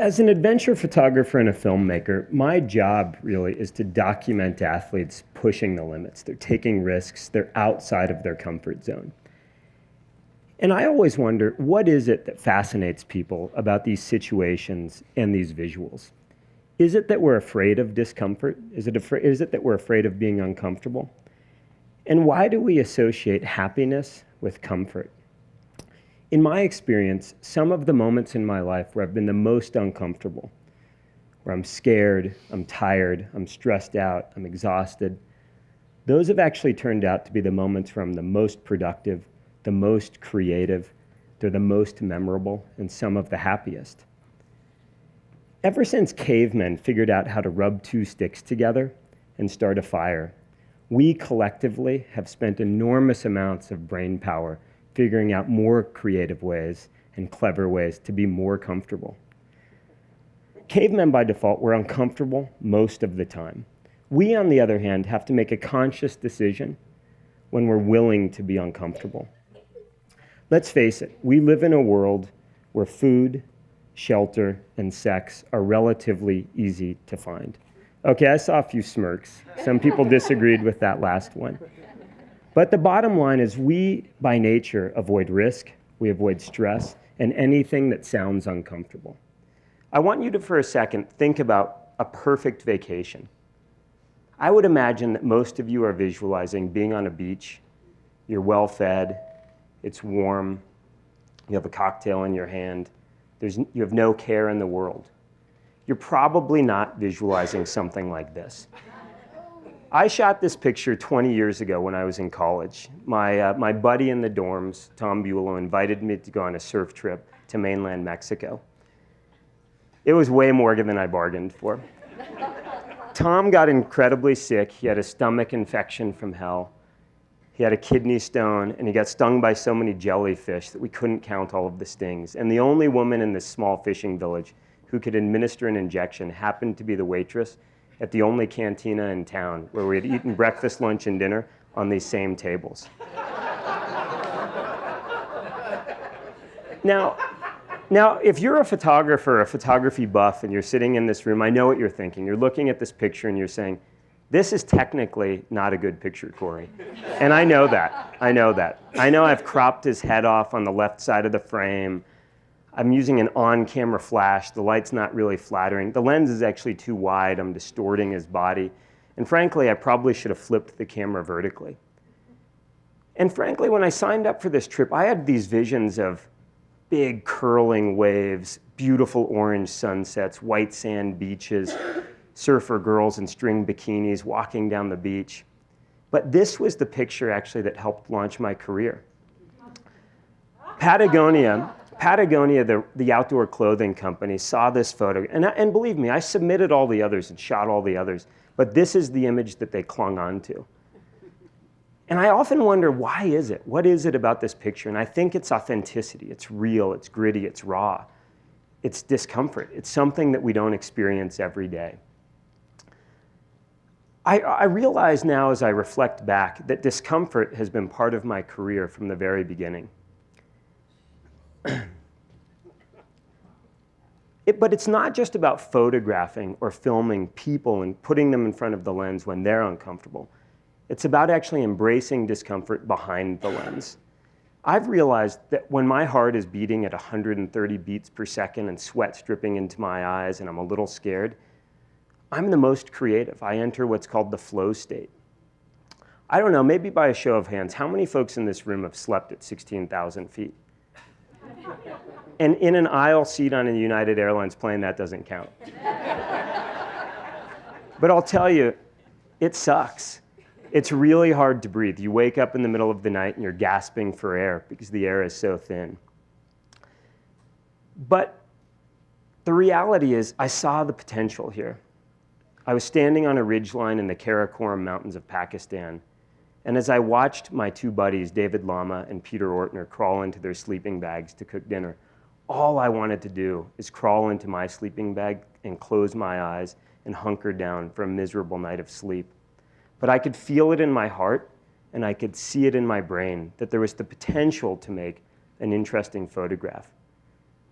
As an adventure photographer and a filmmaker, my job really is to document athletes pushing the limits. They're taking risks, they're outside of their comfort zone. And I always wonder, what is it that fascinates people about these situations and these visuals? Is it that we're afraid of discomfort? Is it that we're afraid of being uncomfortable? And why do we associate happiness with comfort? In my experience, some of the moments in my life where I've been the most uncomfortable, where I'm scared, I'm tired, I'm stressed out, I'm exhausted, those have actually turned out to be the moments where I'm the most productive, the most creative, they're the most memorable, and some of the happiest. Ever since cavemen figured out how to rub two sticks together and start a fire, we collectively have spent enormous amounts of brain power figuring out more creative ways and clever ways to be more comfortable. Cavemen by default were uncomfortable most of the time. We, on the other hand, have to make a conscious decision when we're willing to be uncomfortable. Let's face it, we live in a world where food, shelter, and sex are relatively easy to find. Okay, I saw a few smirks. Some people disagreed with that last one. But the bottom line is we, by nature, avoid risk, we avoid stress, and anything that sounds uncomfortable. I want you to, for a second, think about a perfect vacation. I would imagine that most of you are visualizing being on a beach, you're well-fed, it's warm, you have a cocktail in your hand, you have no care in the world. You're probably not visualizing something like this. I shot this picture 20 years ago when I was in college. My buddy in the dorms, Tom Bulow, invited me to go on a surf trip to mainland Mexico. It was way more than I bargained for. Tom got incredibly sick. He had a stomach infection from hell. He had a kidney stone, and he got stung by so many jellyfish that we couldn't count all of the stings. And the only woman in this small fishing village who could administer an injection happened to be the waitress at the only cantina in town where we had eaten breakfast, lunch, and dinner on these same tables. Now, if you're a photographer, a photography buff, and you're sitting in this room, I know what you're thinking. You're looking at this picture and you're saying, this is technically not a good picture, Corey. And I know that. I know I've cropped his head off on the left side of the frame. I'm using an on-camera flash. The light's not really flattering. The lens is actually too wide. I'm distorting his body. And frankly, I probably should have flipped the camera vertically. And frankly, when I signed up for this trip, I had these visions of big curling waves, beautiful orange sunsets, white sand beaches, surfer girls in string bikinis walking down the beach. But this was the picture actually that helped launch my career. Patagonia, the outdoor clothing company, saw this photo, and believe me, I submitted all the others and shot all the others, but this is the image that they clung on to. And I often wonder, why is it? What is it about this picture? And I think it's authenticity. It's real, it's gritty, it's raw. It's discomfort. It's something that we don't experience every day. I realize now as I reflect back that discomfort has been part of my career from the very beginning. But it's not just about photographing or filming people and putting them in front of the lens when they're uncomfortable. It's about actually embracing discomfort behind the lens. I've realized that when my heart is beating at 130 beats per second and sweat's dripping into my eyes and I'm a little scared, I'm the most creative. I enter what's called the flow state. I don't know, maybe by a show of hands, how many folks in this room have slept at 16,000 feet? And in an aisle seat on a United Airlines plane, that doesn't count. But I'll tell you, it sucks. It's really hard to breathe. You wake up in the middle of the night and you're gasping for air because the air is so thin. But the reality is, I saw the potential here. I was standing on a ridgeline in the Karakoram Mountains of Pakistan, and as I watched my two buddies, David Lama and Peter Ortner, crawl into their sleeping bags to cook dinner, all I wanted to do is crawl into my sleeping bag and close my eyes and hunker down for a miserable night of sleep. But I could feel it in my heart, and I could see it in my brain, that there was the potential to make an interesting photograph.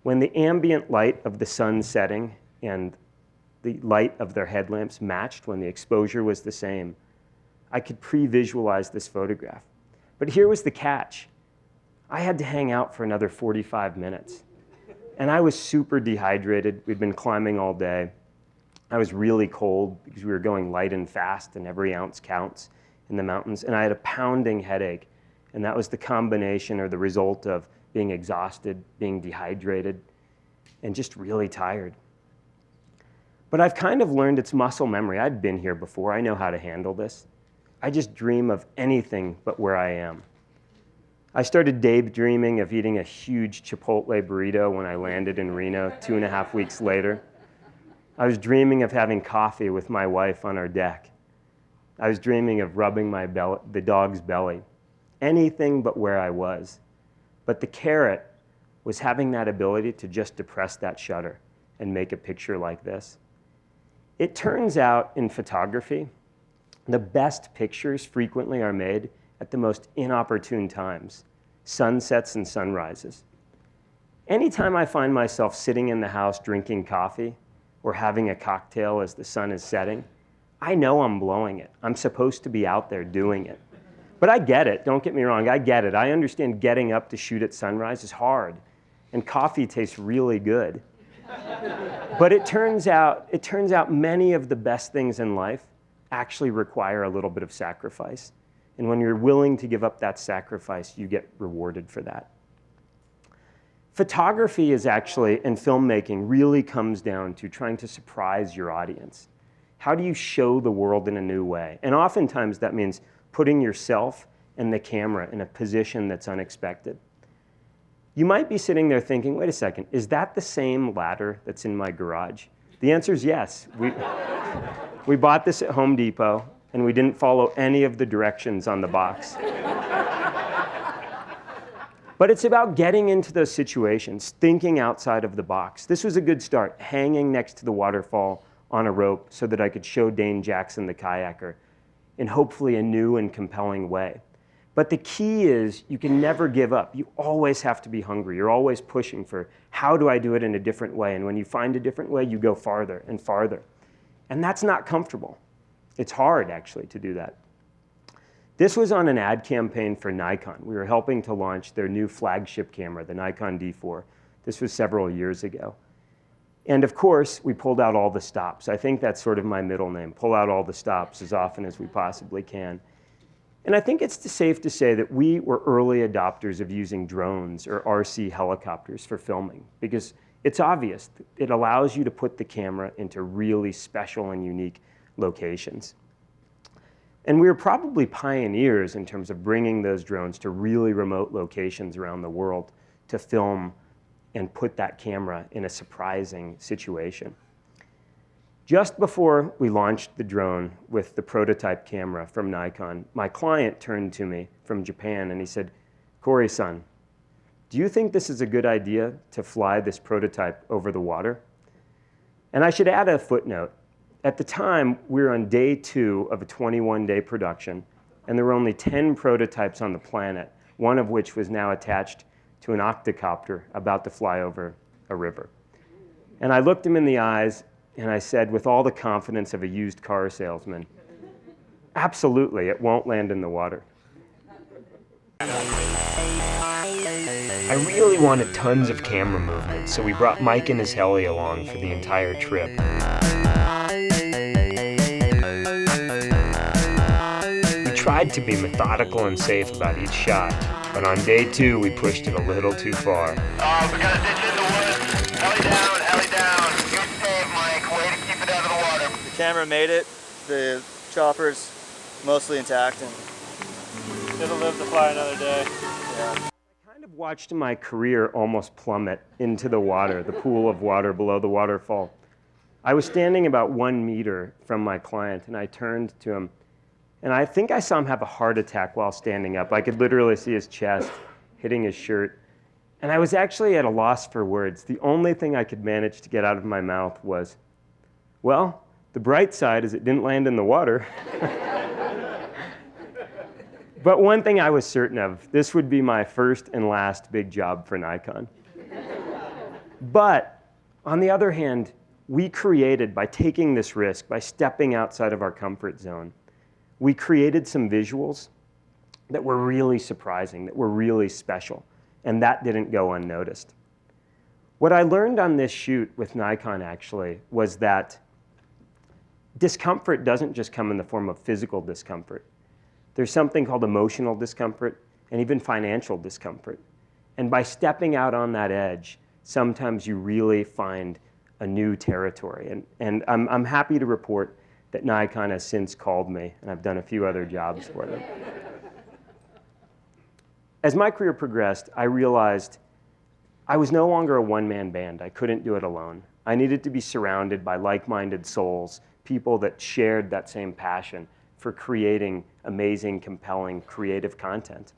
When the ambient light of the sun setting and the light of their headlamps matched, when the exposure was the same, I could pre-visualize this photograph. But here was the catch. I had to hang out for another 45 minutes. And I was super dehydrated. We'd been climbing all day. I was really cold because we were going light and fast, and every ounce counts in the mountains. And I had a pounding headache. And that was the combination or the result of being exhausted, being dehydrated, and just really tired. But I've kind of learned it's muscle memory. I'd been here before. I know how to handle this. I just dream of anything but where I am. I started daydreaming of eating a huge Chipotle burrito when I landed in Reno 2.5 weeks later. I was dreaming of having coffee with my wife on our deck. I was dreaming of rubbing the dog's belly. Anything but where I was. But the carrot was having that ability to just depress that shutter and make a picture like this. It turns out in photography, the best pictures frequently are made at the most inopportune times, sunsets and sunrises. Anytime I find myself sitting in the house drinking coffee or having a cocktail as the sun is setting, I know I'm blowing it. I'm supposed to be out there doing it. But I get it, don't get me wrong, I get it. I understand getting up to shoot at sunrise is hard, and coffee tastes really good. But it turns out many of the best things in life actually require a little bit of sacrifice. And when you're willing to give up that sacrifice, you get rewarded for that. Photography is actually, and filmmaking really comes down to trying to surprise your audience. How do you show the world in a new way? And oftentimes that means putting yourself and the camera in a position that's unexpected. You might be sitting there thinking, wait a second, is that the same ladder that's in my garage? The answer is yes. We bought this at Home Depot, and we didn't follow any of the directions on the box. But it's about getting into those situations, thinking outside of the box. This was a good start, hanging next to the waterfall on a rope so that I could show Dane Jackson, the kayaker, in hopefully a new and compelling way. But the key is you can never give up. You always have to be hungry. You're always pushing for, how do I do it in a different way? And when you find a different way, you go farther and farther. And that's not comfortable. It's hard, actually, to do that. This was on an ad campaign for Nikon. We were helping to launch their new flagship camera, the Nikon D4. This was several years ago. And of course, we pulled out all the stops. I think that's sort of my middle name, pull out all the stops as often as we possibly can. And I think it's safe to say that we were early adopters of using drones or RC helicopters for filming, because it's obvious. It allows you to put the camera into really special and unique locations. And we were probably pioneers in terms of bringing those drones to really remote locations around the world to film and put that camera in a surprising situation. Just before we launched the drone with the prototype camera from Nikon, my client turned to me from Japan and he said, "Corey-san, do you think this is a good idea to fly this prototype over the water?" And I should add a footnote. At the time, we were on day 2 of a 21-day production, and there were only 10 prototypes on the planet, one of which was now attached to an octocopter about to fly over a river. And I looked him in the eyes, and I said, with all the confidence of a used car salesman, absolutely, it won't land in the water. I really wanted tons of camera movement, so we brought Mike and his heli along for the entire trip. We tried to be methodical and safe about each shot, but on day 2, we pushed it a little too far. We got a ditch in the woods. Heli down. Good save, Mike. Way to keep it out of the water. The camera made it. The chopper's mostly intact, and it'll live to fly another day. Yeah. I kind of watched my career almost plummet into the water, the pool of water below the waterfall. I was standing about 1 meter from my client, and I turned to him, and I think I saw him have a heart attack while standing up. I could literally see his chest hitting his shirt. And I was actually at a loss for words. The only thing I could manage to get out of my mouth was, well, the bright side is it didn't land in the water. But one thing I was certain of, this would be my first and last big job for Nikon. But on the other hand, we created, by taking this risk, by stepping outside of our comfort zone, we created some visuals that were really surprising, that were really special, and that didn't go unnoticed. What I learned on this shoot with Nikon actually was that discomfort doesn't just come in the form of physical discomfort. There's something called emotional discomfort and even financial discomfort. And by stepping out on that edge, sometimes you really find a new territory. And I'm happy to report that Nikon has since called me, and I've done a few other jobs for them. As my career progressed, I realized I was no longer a one-man band. I couldn't do it alone. I needed to be surrounded by like-minded souls, people that shared that same passion for creating amazing, compelling, creative content.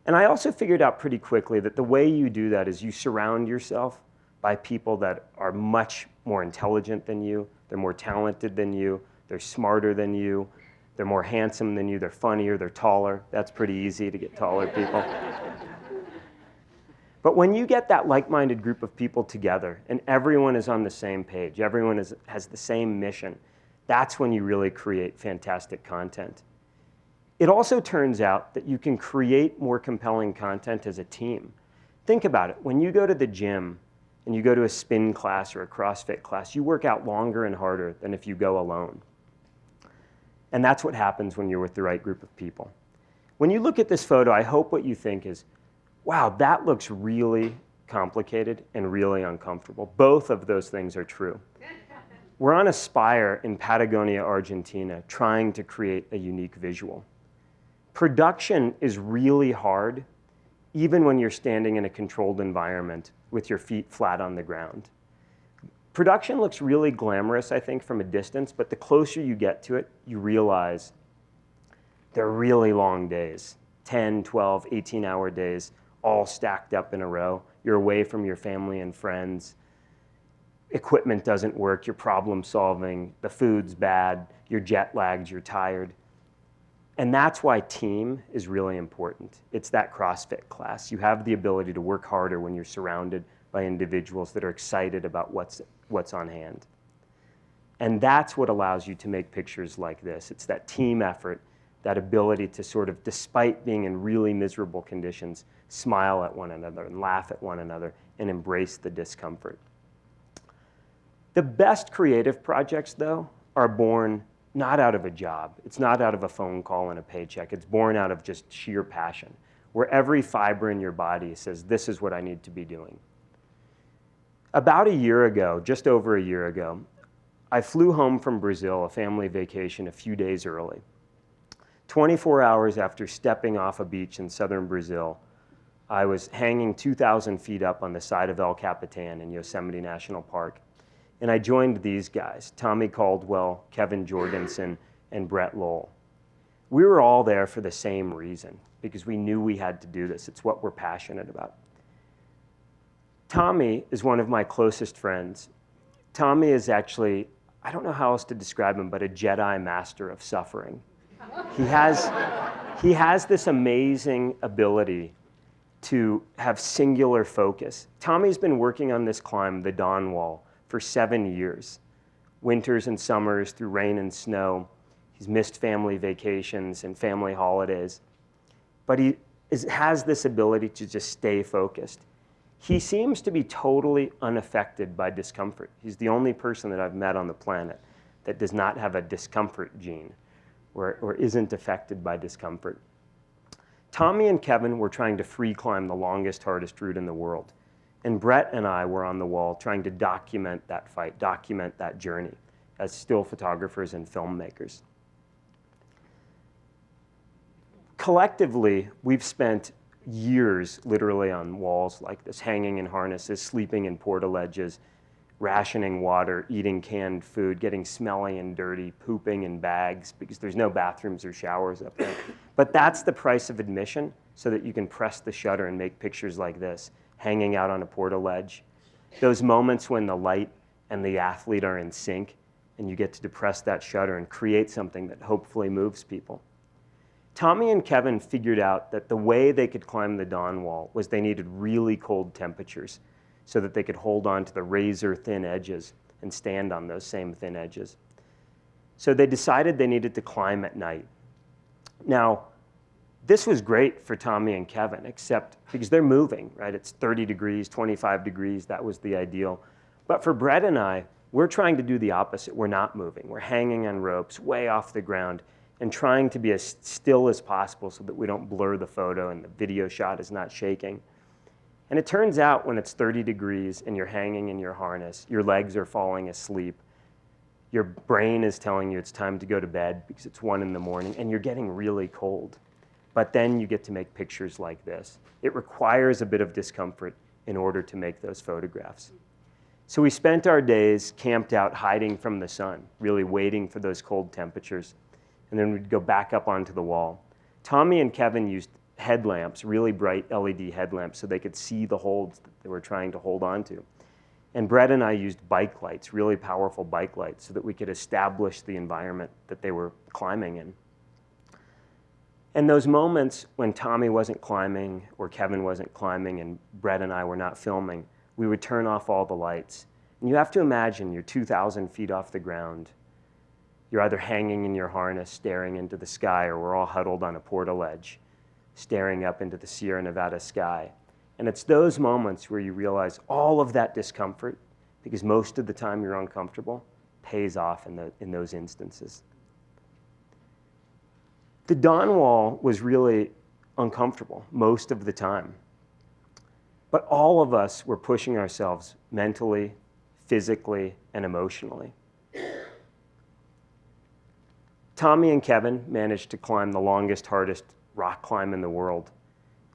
And I also figured out pretty quickly that the way you do that is you surround yourself by people that are much more intelligent than you, they're more talented than you, they're smarter than you, they're more handsome than you, they're funnier, they're taller. That's pretty easy to get taller people. But when you get that like-minded group of people together and everyone is on the same page, everyone has the same mission, that's when you really create fantastic content. It also turns out that you can create more compelling content as a team. Think about it. When you go to the gym and you go to a spin class or a CrossFit class, you work out longer and harder than if you go alone. And that's what happens when you're with the right group of people. When you look at this photo, I hope what you think is, wow, that looks really complicated and really uncomfortable. Both of those things are true. We're on a spire in Patagonia, Argentina, trying to create a unique visual. Production is really hard, even when you're standing in a controlled environment with your feet flat on the ground. Production looks really glamorous, I think, from a distance, but the closer you get to it, you realize they're really long days, 10, 12, 18-hour days, all stacked up in a row. You're away from your family and friends. Equipment doesn't work, you're problem solving, the food's bad, you're jet lagged, you're tired. And that's why team is really important. It's that CrossFit class. You have the ability to work harder when you're surrounded by individuals that are excited about what's on hand. And that's what allows you to make pictures like this. It's that team effort, that ability to sort of, despite being in really miserable conditions, smile at one another and laugh at one another and embrace the discomfort. The best creative projects, though, are born not out of a job. It's not out of a phone call and a paycheck. It's born out of just sheer passion, where every fiber in your body says, this is what I need to be doing. About a year ago, just over a year ago, I flew home from Brazil, a family vacation, a few days early. 24 hours after stepping off a beach in southern Brazil, I was hanging 2,000 feet up on the side of El Capitan in Yosemite National Park. And I joined these guys, Tommy Caldwell, Kevin Jorgensen, and Brett Lowell. We were all there for the same reason, because we knew we had to do this. It's what we're passionate about. Tommy is one of my closest friends. Tommy is actually, I don't know how else to describe him, but a Jedi master of suffering. He has this amazing ability to have singular focus. Tommy's been working on this climb, the Dawn Wall, for 7 years. Winters and summers, through rain and snow. He's missed family vacations and family holidays. But he has this ability to just stay focused. He seems to be totally unaffected by discomfort. He's the only person that I've met on the planet that does not have a discomfort gene or isn't affected by discomfort. Tommy and Kevin were trying to free climb the longest, hardest route in the world. And Brett and I were on the wall trying to document that fight, document that journey as still photographers and filmmakers. Collectively, we've spent years literally on walls like this, hanging in harnesses, sleeping in portaledges, rationing water, eating canned food, getting smelly and dirty, pooping in bags because there's no bathrooms or showers up there. But that's the price of admission so that you can press the shutter and make pictures like this, hanging out on a portaledge. Those moments when the light and the athlete are in sync and you get to depress that shutter and create something that hopefully moves people. Tommy and Kevin figured out that the way they could climb the Dawn Wall was they needed really cold temperatures so that they could hold on to the razor thin edges and stand on those same thin edges. So they decided they needed to climb at night. Now, this was great for Tommy and Kevin, except because they're moving, right? It's 30 degrees, 25 degrees, that was the ideal. But for Brett and I, we're trying to do the opposite. We're not moving. We're hanging on ropes way off the ground and trying to be as still as possible so that we don't blur the photo and the video shot is not shaking. And it turns out when it's 30 degrees and you're hanging in your harness, your legs are falling asleep, your brain is telling you it's time to go to bed because it's 1 in the morning and you're getting really cold. But then you get to make pictures like this. It requires a bit of discomfort in order to make those photographs. So we spent our days camped out hiding from the sun, really waiting for those cold temperatures. And then we'd go back up onto the wall. Tommy and Kevin used headlamps, really bright LED headlamps, so they could see the holds that they were trying to hold on to. And Brett and I used bike lights, really powerful bike lights, so that we could establish the environment that they were climbing in. And those moments when Tommy wasn't climbing or Kevin wasn't climbing and Brett and I were not filming, we would turn off all the lights. And you have to imagine you're 2,000 feet off the ground. You're either hanging in your harness, staring into the sky, or we're all huddled on a portaledge, staring up into the Sierra Nevada sky. And it's those moments where you realize all of that discomfort, because most of the time you're uncomfortable, pays off in those instances. The dawn wall was really uncomfortable most of the time. But all of us were pushing ourselves mentally, physically, and emotionally. Tommy and Kevin managed to climb the longest, hardest rock climb in the world.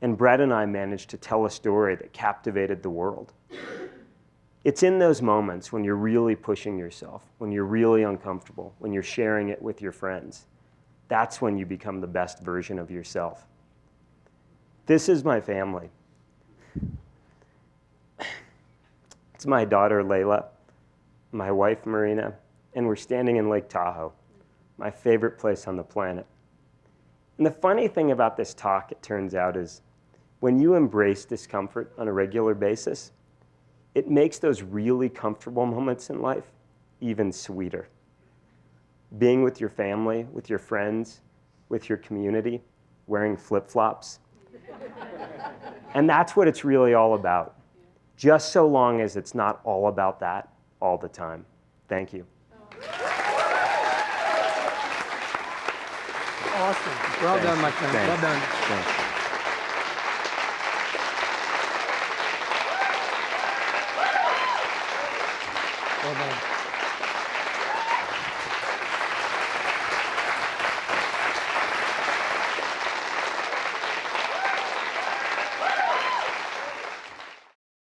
And Brett and I managed to tell a story that captivated the world. It's in those moments when you're really pushing yourself, when you're really uncomfortable, when you're sharing it with your friends. That's when you become the best version of yourself. This is my family. It's my daughter, Layla, my wife, Marina, and we're standing in Lake Tahoe, my favorite place on the planet. And the funny thing about this talk, it turns out, is when you embrace discomfort on a regular basis, it makes those really comfortable moments in life even sweeter. Being with your family, with your friends, with your community, wearing flip-flops. And that's what it's really all about. Just so long as it's not all about that all the time. Thank you. Awesome. Well done, my friend. Thanks. Well done. Thanks. Well done.